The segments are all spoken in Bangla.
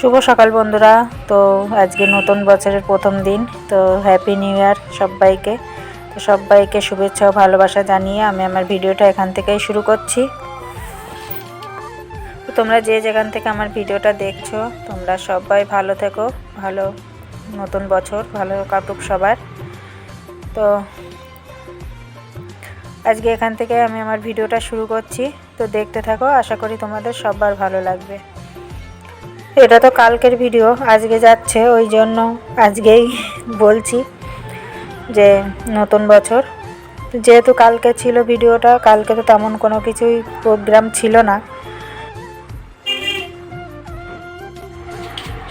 শুভ সকাল বন্ধুরা। তো আজকে নতুন বছরের প্রথম দিন, তো হ্যাপি নিউ ইয়ার সবাইকে। তো সবাইকে শুভেচ্ছা ও ভালোবাসা জানিয়ে আমি আমার ভিডিওটা এখান থেকেই শুরু করছি। তো তোমরা যে যেখান থেকে আমার ভিডিওটা দেখছো, তোমরা সবাই ভালো থেকো, ভালো নতুন বছর ভালো কাটুক সবার। তো আজকে এখান থেকে আমি আমার ভিডিওটা শুরু করছি, তো দেখতে থাকো, আশা করি তোমাদের সবার ভালো লাগবে। এটা তো কালকের ভিডিও, আজকে যাচ্ছে, ওই জন্য আজকেই বলছি যে নতুন বছর। যেহেতু কালকে ছিল ভিডিওটা, কালকে তো তেমন কোনো কিছুই প্রোগ্রাম ছিল না।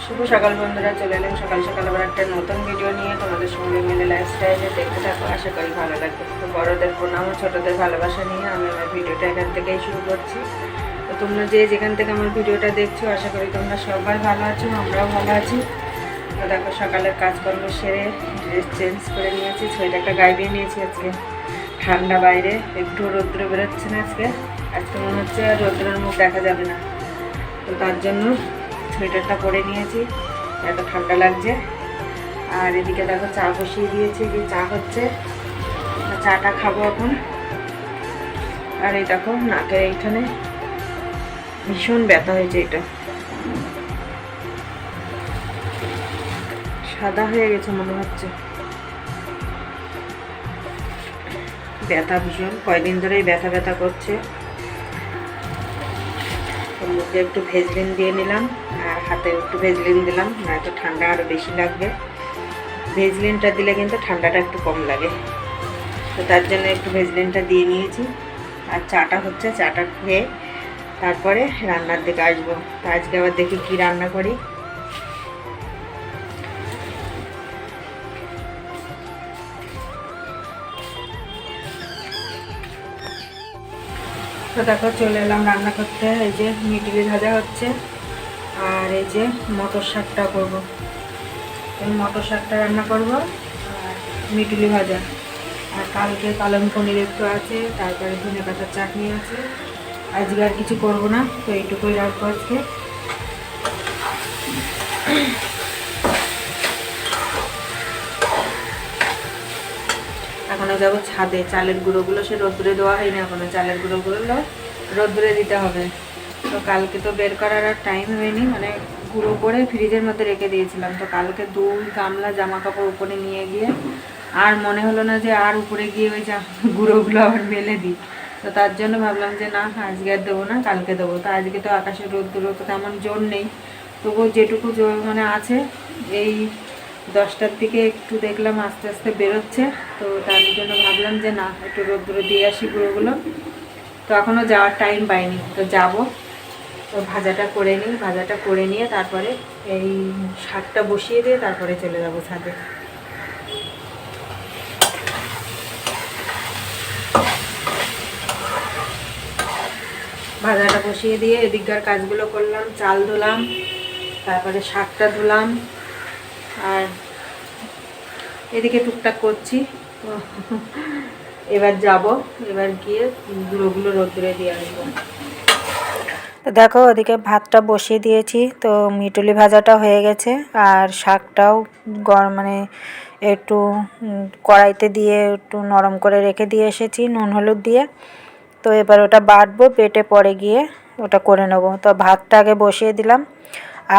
শুভ সকাল বন্ধুরা, চলে এলাম সকাল সকাল আবার একটা নতুন ভিডিও নিয়ে তোমাদের সঙ্গে মিলে লাইফস্টাইলে। দেখতে থাকো, আশা করি ভালো লাগবে। তো বড়দের প্রণাম ও ছোটোদের ভালোবাসা নিয়ে আমি আমার ভিডিওটা এখান থেকেই শুরু করছি। তো তোমরা যে যেখান থেকে আমার ভিডিওটা দেখছো, আশা করি তোমরা সবাই ভালো আছো, আমরাও ভালো আছি। তো দেখো, সকালের কাজকর্ম সেরে ড্রেস চেঞ্জ করে নিয়েছি, সোয়েটারটা গায়ে দিয়ে নিয়েছি। আজকে ঠান্ডা বাইরে, একটু রৌদ্র বেরোচ্ছে না আজকে। আজকে মনে হচ্ছে রৌদ্রের মুখ দেখা যাবে না, তো তার জন্য সোয়েটারটা পরে নিয়েছি, এত ঠান্ডা লাগছে। আর এদিকে দেখো চা বসিয়ে দিয়েছি, যে চা হচ্ছে, চাটা খাবো এখন। আর এই দেখো নাকের এইখানে ভীষণ ব্যথা হয়েছে, এটা সাদা হয়ে গেছে মনে হচ্ছে, ব্যথা ভীষণ, কয়দিন ধরেই ব্যথা ব্যথা করছে। মুখে একটু ভেজলিন দিয়ে নিলাম আর হাতে একটু ভেজলিন দিলাম, নয়তো ঠান্ডা আরও বেশি লাগবে। ভেজলিনটা দিলে কিন্তু ঠান্ডাটা একটু কম লাগে, তো তার জন্য একটু ভেজলিনটা দিয়ে নিয়েছি। আর চাটা হচ্ছে, চাটা খেয়ে তারপরে রান্নার দিকে আসবো। তো আজকে আবার দেখি কি রান্না করি। তো দেখো চলে এলাম রান্না করতে। এই যে মিটুলি ভাজা হচ্ছে, আর এই যে মটর শাকটা করবো। এই মটর শাকটা রান্না করবো আর মিটুলি ভাজা। আর কালকে পালং পনির একটু আছে, তারপরে ধনে পাতার চাটনি আছে। আজকে আর কিছু করবো না, তো এইটুকুই রাখবো আজকে। এখনো যাবো ছাদে, চালের গুঁড়োগুলো সে রোদ্দুরে দেওয়া হয়নি এখনো, চালের গুঁড়োগুলো রোদ্দুরে দিতে হবে। তো কালকে তো বের করার আর টাইম হয়নি, মানে গুঁড়ো করে ফ্রিজের মধ্যে রেখে দিয়েছিলাম। তো কালকে 2 গামলা জামা কাপড় উপরে নিয়ে গিয়ে আর মনে হলো না যে আর উপরে গিয়ে ওই গুঁড়োগুলো আবার মেলে দিই। তো তার জন্য ভাবলাম যে না, আজকে আর দেবো না, কালকে দেবো। তো আজকে তো আকাশের রোদ্দুরো তো তেমন জোর নেই, তবুও যেটুকু জোর মানে আছে, এই 10টার দিকে একটু দেখলাম আস্তে আস্তে বেরোচ্ছে। তো তার জন্য ভাবলাম যে না, একটু রোদ্দুরে দিয়ে আসি গুঁড়োগুলো। তো এখনও যাওয়ার টাইম পাইনি, তো যাব। তো ভাজাটা করে নিই, ভাজাটা করে নিয়ে তারপরে এই শাকটা বসিয়ে দিয়ে তারপরে চলে যাব ছাদে। ভাজাটা বসিয়ে দিয়ে এদিককার কাজগুলো করলাম, চাল ধুলাম, তারপরে শাকটা ধুলাম, আর এদিকে টুকটাক করছি। এবার যাব, এবার গিয়ে গুঁড়োগুলো রোদ্দুরে দিয়ে আসবো। তো দেখো ওদিকে ভাতটা বসিয়ে দিয়েছি, তো মিটুলি ভাজাটা হয়ে গেছে, আর শাকটাও মানে একটু কড়াইতে দিয়ে একটু নরম করে রেখে দিয়ে এসেছি নুন হলুদ দিয়ে। তো এবার ওটা বাটবো, বেটে পরে গিয়ে ওটা করে নেব। তো ভাতটা আগে বসিয়ে দিলাম,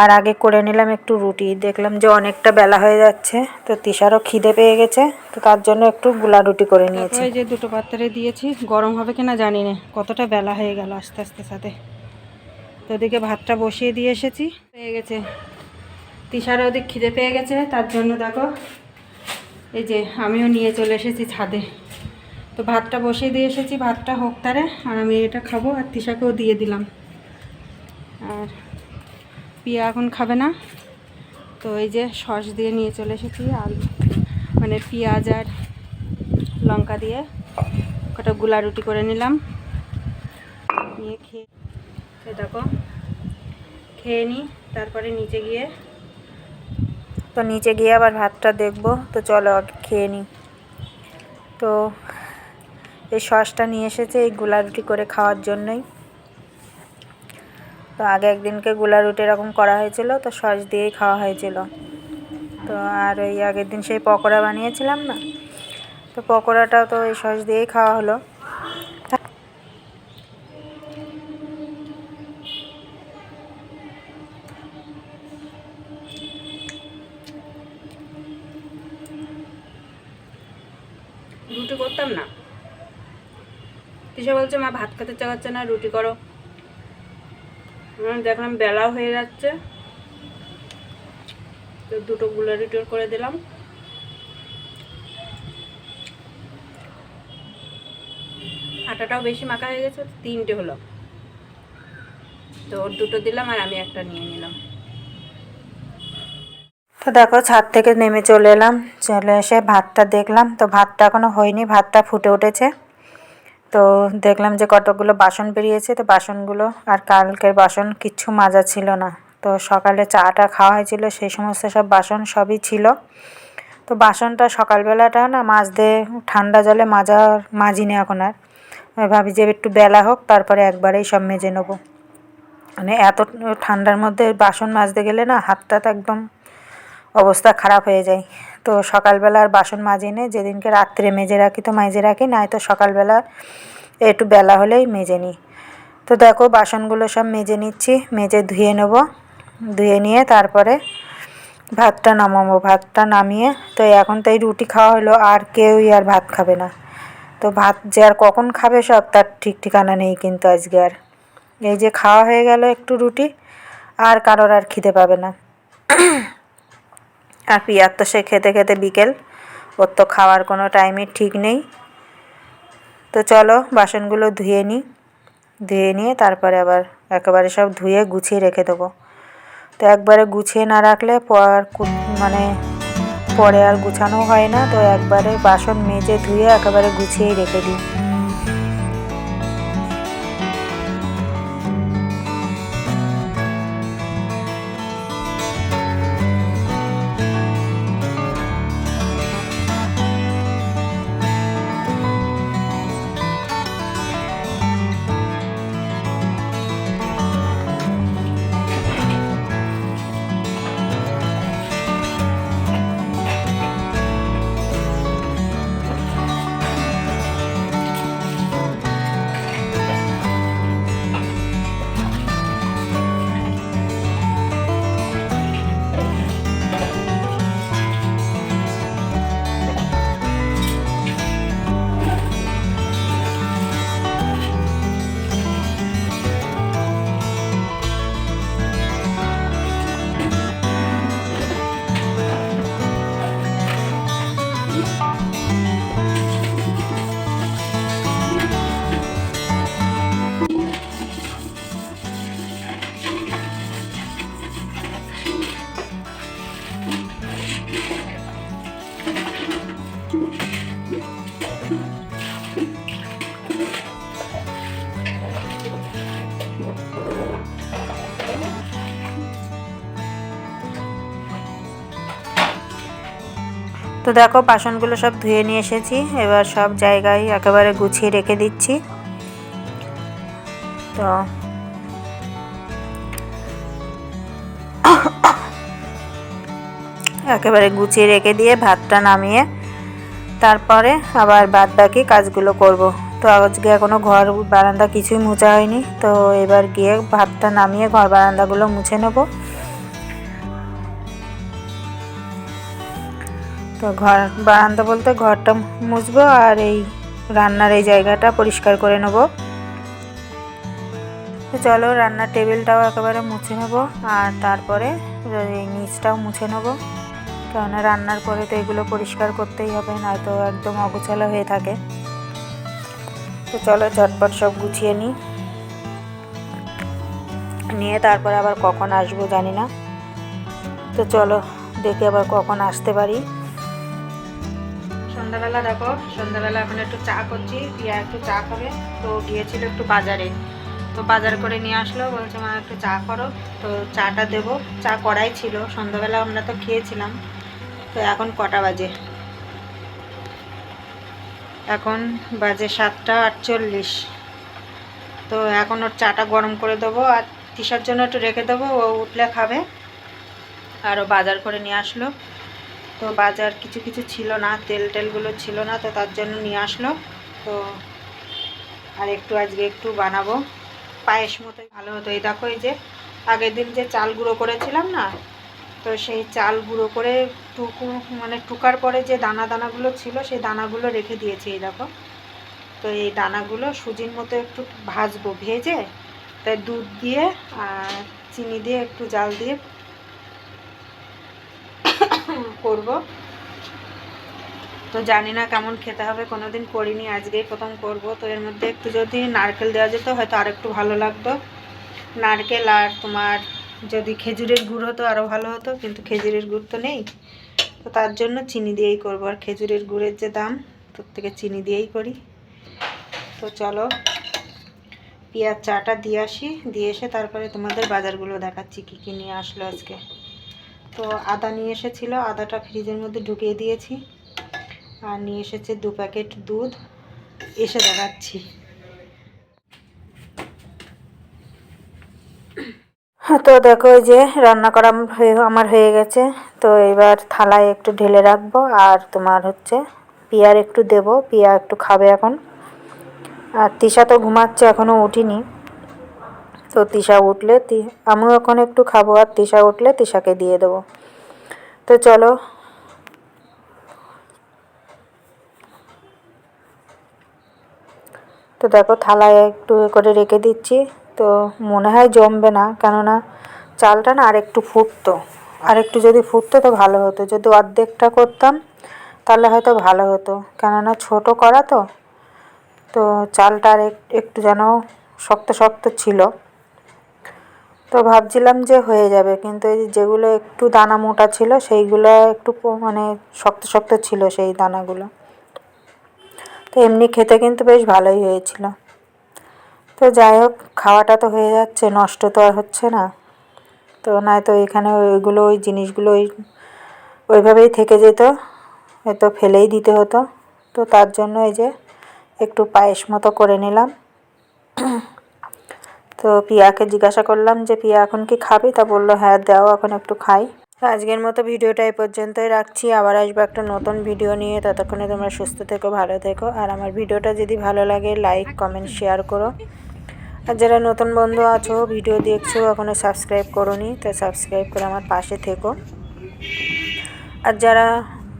আর আগে করে নিলাম একটু রুটি। দেখলাম যে অনেকটা বেলা হয়ে যাচ্ছে, তো তিশারও খিদে পেয়ে গেছে, তো তার জন্য একটু গুলা রুটি করে নিয়েছি। এই যে 2টো পাত্রে দিয়েছি, গরম হবে কিনা জানি না, কতটা বেলা হয়ে গেল আস্তে আস্তে সাথে। তো ওদিকে ভাতটা বসিয়ে দিয়ে এসেছি, পেয়ে গেছে তিশারও ওদিক খিদে পেয়ে গেছে, তার জন্য দেখো এই যে আমিও নিয়ে চলে এসেছি ছাদে। তো ভাতটা বসিয়ে দিয়ে এসেছি, ভাতটা হোক তারে, আর আমি এটা খাবো, আর তিশাকেও দিয়ে দিলাম। আর পিয়া এখন খাবে না, তো এই যে সস দিয়ে নিয়ে চলে এসেছি, আলু মানে পেঁয়াজ আর লঙ্কা দিয়ে কটা গুলা রুটি করে নিলাম, নিয়ে খেয়ে দেখো খেয়ে নিই, তারপরে নিচে গিয়ে আবার ভাতটা দেখবো। তো চলো আগে খেয়ে নিই। তো এই সসটা নিয়ে এসেছে এই গুলা রুটি করে খাওয়ার জন্যই। তো আগে একদিনকে গোলা রুটি এরকম করা হয়েছিল, তো সস দিয়েই খাওয়া হয়েছিল। তো আর ওই আগের দিন সেই পকোড়া বানিয়েছিলাম না, তো পকোড়াটাও তো ওই সস দিয়েই খাওয়া হলো। রুটি করতাম না, কিসে বলছে মা ভাত খেতে চাচ্ছে না, রুটি করো। দেখলাম বেলাও হয়ে যাচ্ছে, তো দুটো গুলা রুটি করে দিলাম। আটাটাও বেশি মাখা হয়ে গেছে, 3টে হলো, তো ওর 2টো দিলাম আর আমি একটা নিয়ে নিলাম। তো দেখো ছাদ থেকে নেমে চলে এলাম, চলে এসে ভাতটা দেখলাম, তো ভাতটা এখনও হয়নি, ভাতটা ফুটে উঠেছে। তো দেখলাম যে কতগুলো বাসন বেরিয়েছে, তো বাসনগুলো আর কালকের বাসন কিচ্ছু মাজা ছিল না। তো সকালে চাটা খাওয়া হয়েছিল, সেই সমস্ত সব বাসন সবই ছিল। তো বাসনটা সকালবেলাটা না মাজতে ঠান্ডা জলে মাজিনি এখন আর। ভাবি যে একটু বেলা হোক, তারপরে একবারেই সব মেজে নেবো। মানে এত ঠান্ডার মধ্যে বাসন মাজতে গেলে না হাতটা তো একদম অবস্থা খারাপ হয়ে যায়। তো সকালবেলা আর বাসন মাজিনি, যেদিনকে রাত্রে মেজে রাখি তো মেজে রাখি, নয়তো সকালবেলা একটু বেলা হলেই মেজে নিই। তো দেখো বাসনগুলো সব মেজে নিচ্ছি, মেজে ধুয়ে নেব। ধুয়ে নিয়ে তারপরে ভাতটা নামাবো, ভাতটা নামিয়ে তো এখন তো এই রুটি খাওয়া হলো, আর কেউই আর ভাত খাবে না। তো ভাত যে আর কখন খাবে সব তার ঠিক ঠিকানা নেই কিন্তু আজকে আর। এই যে খাওয়া হয়ে গেল একটু রুটি, আর কারোর আর খিদে পাবে না। আর পিয়ার তো সে খেতে খেতে বিকেল, ওর তো খাওয়ার কোনো টাইমের ঠিক নেই। তো চলো বাসনগুলো ধুয়ে নিই, ধুয়ে নিয়ে তারপরে আবার একেবারে সব ধুয়ে গুছিয়ে রেখে দেবো। তো একবারে গুছিয়ে না রাখলে মানে পরে আর গুছানো হয় না, তো একবারে বাসন মেজে ধুয়ে একেবারে গুছিয়েই রেখে দিই। তো দেখো বাসনগুলো সব ধুয়ে নিয়ে এসেছি, এবার সব জায়গায় একেবারে গুছিয়ে রেখে দিচ্ছি। তো একেবারে গুছিয়ে রেখে দিয়ে ভাতটা নামিয়ে তারপরে আবার বাদ বাকি কাজগুলো করব। তো আজকে এখনও ঘর বারান্দা কিছুই মোছা হয়নি, তো এবার গিয়ে ভাতটা নামিয়ে ঘর বারান্দাগুলো মুছে নেব। তো ঘর বারান্দা বলতে ঘরটা মুছবো আর এই রান্নার এই জায়গাটা পরিষ্কার করে নেব। তো চলো রান্নার টেবিলটাও একেবারে মুছে নেব, আর তারপরে এই নিচটাও মুছে নেব, কেননা রান্নার পরে তো এগুলো পরিষ্কার করতেই হবে, নয়তো একদম অগোছালো হয়ে থাকে। তো চলো ঝটপট সব গুছিয়ে নিয়ে তারপরে আবার কখন আসবো জানি না। তো চলো দেখে আবার কখন আসতে পারি। সন্ধ্যাবেলা দেখো, সন্ধ্যাবেলা এখন একটু চা করছি, পিয়া একটু চা খাবে, তো গিয়েছিল একটু বাজারে, তো বাজার করে নিয়ে আসলো, বলছে মা একটু চা করো, তো চাটা দেবো। চা করাই ছিল, সন্ধ্যাবেলা আমরা তো খেয়েছিলাম। তো এখন কটা বাজে, এখন বাজে 7টা 48। তো এখন ওর চাটা গরম করে দেবো, আর তিশার জন্য একটু রেখে দেবো, ও উঠলে খাবে। আরও বাজার করে নিয়ে আসলো, তো বাজার কিছু কিছু ছিল না, তেল টেলগুলো ছিল না, তো তার জন্য নিয়ে আসলো। তো আর একটু আজকে একটু বানাবো পায়েস মতোই ভালো হতো। এই দেখো, এই যে আগের দিন যে চাল গুঁড়ো করেছিলাম না, তো সেই চাল গুঁড়ো করে টুকার পরে যে দানাগুলো ছিল সেই দানাগুলো রেখে দিয়েছি। এই দেখো, তো এই দানাগুলো সুজির মতো একটু ভাজবো, ভেজে তাই দুধ দিয়ে আর চিনি দিয়ে একটু জাল দিয়ে করব। তো জানি না কেমন খেতে হবে, কোনোদিন করিনি, আজকেই প্রথম করব। তো এর মধ্যে একটু যদি নারকেল দেওয়া যেত হয়তো আর একটু ভালো লাগতো। নারকেল আর তোমার যদি খেজুরের গুড় হতো আরও ভালো হতো, কিন্তু খেজুরের গুড় তো নেই, তো তার জন্য চিনি দিয়েই করবো। আর খেজুরের গুড়ের যে দাম, তোর থেকে চিনি দিয়েই করি। তো চলো পেঁয়াজ চাটা দিয়ে আসি, দিয়ে এসে তারপরে তোমাদের বাজারগুলো দেখাচ্ছি কী কী নিয়ে আসলো আজকে। তো আদা নিয়ে এসেছিলো, আদাটা ফ্রিজের মধ্যে ঢুকিয়ে দিয়েছি। আর নিয়ে এসেছে 2 প্যাকেট দুধ, এসে দেখাচ্ছি। তো দেখো, এই যে রান্না করা আমার হয়ে গেছে। তো এবার থালায় একটু ঢেলে রাখবো, আর তোমার হচ্ছে পিয়ার একটু দেব, পিয়া একটু খাবে এখন। আর তিশা তো ঘুমাচ্ছে, এখনও উঠিনি। তো তিশা উঠলে আমিও এখন একটু খাবো, আর তিশা উঠলে তিশাকে দিয়ে দেবো। তো চলো, তো দেখো থালায় একটু করে রেখে দিচ্ছি। তো মনে হয় জমবে না, কেননা চালটা না আরেকটু ফুটতো, আরেকটু যদি ফুটতো তো ভালো হতো। যদি অর্ধেকটা করতাম তাহলে হয়তো ভালো হতো, কেননা ছোট করা তো, তো চালটা আর একটু যেন শক্ত শক্ত ছিল। তো ভাবছিলাম যে হয়ে যাবে, কিন্তু এই যেগুলো একটু দানা মোটা ছিল সেইগুলো একটু মানে শক্ত শক্ত ছিল সেই দানাগুলো। তো এমনি খেতে কিন্তু বেশ ভালোই হয়েছিল। তো যাই হোক, খাওয়াটা তো হয়ে যাচ্ছে, নষ্ট তো আর হচ্ছে না। তো নয়তো এখানে ওইগুলো, ওই জিনিসগুলো ওইভাবেই থেকে যেত, হয়তো ফেলেই দিতে হতো। তো তার জন্য এই যে একটু পায়েস মতো করে নিলাম। তো পিয়াকে জিজ্ঞাসা করলাম যে পিয়া এখন কি খাবি, তা বললো হ্যাঁ দাও, এখন একটু খাই। তো আজকের মতো ভিডিওটা এই পর্যন্তই রাখছি, আবার আসবো একটা নতুন ভিডিও নিয়ে। ততক্ষণে তোমরা সুস্থ থেকো, ভালো থেকো। আর আমার ভিডিওটা যদি ভালো লাগে লাইক কমেন্ট শেয়ার করো। আর যারা নতুন বন্ধু আছো, ভিডিও দেখছো, এখনও সাবস্ক্রাইব করোনি, তো সাবস্ক্রাইব করে আমার পাশে থেকো। আর যারা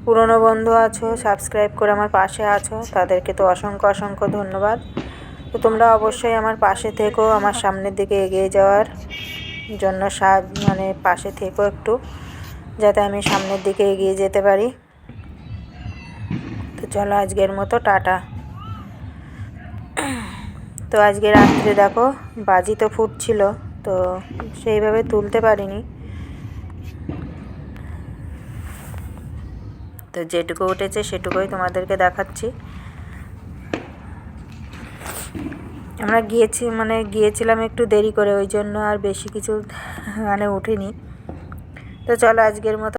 পুরনো বন্ধু আছো, সাবস্ক্রাইব করে আমার পাশে আছো, তাদেরকে তো অসংখ্য অসংখ্য ধন্যবাদ। তো তোমরা অবশ্যই আমার পাশে থেকো, আমার সামনের দিকে এগিয়ে যাওয়ার জন্য মানে পাশে থেকো একটু, যাতে আমি সামনের দিকে এগিয়ে যেতে পারি। তো চলো আজকের মতো টাটা। তো আজকে রাত্রে দেখো বাজি তো ফুটছিল, তো সেইভাবে তুলতে পারিনি। তো যেটুকু উঠেছে সেটুকুই তোমাদেরকে দেখাচ্ছি। আমরা গিয়েছিলাম একটু দেরি করে, ওই জন্য আর বেশি কিছু ওঠেনি। তো চলো আজকের মতো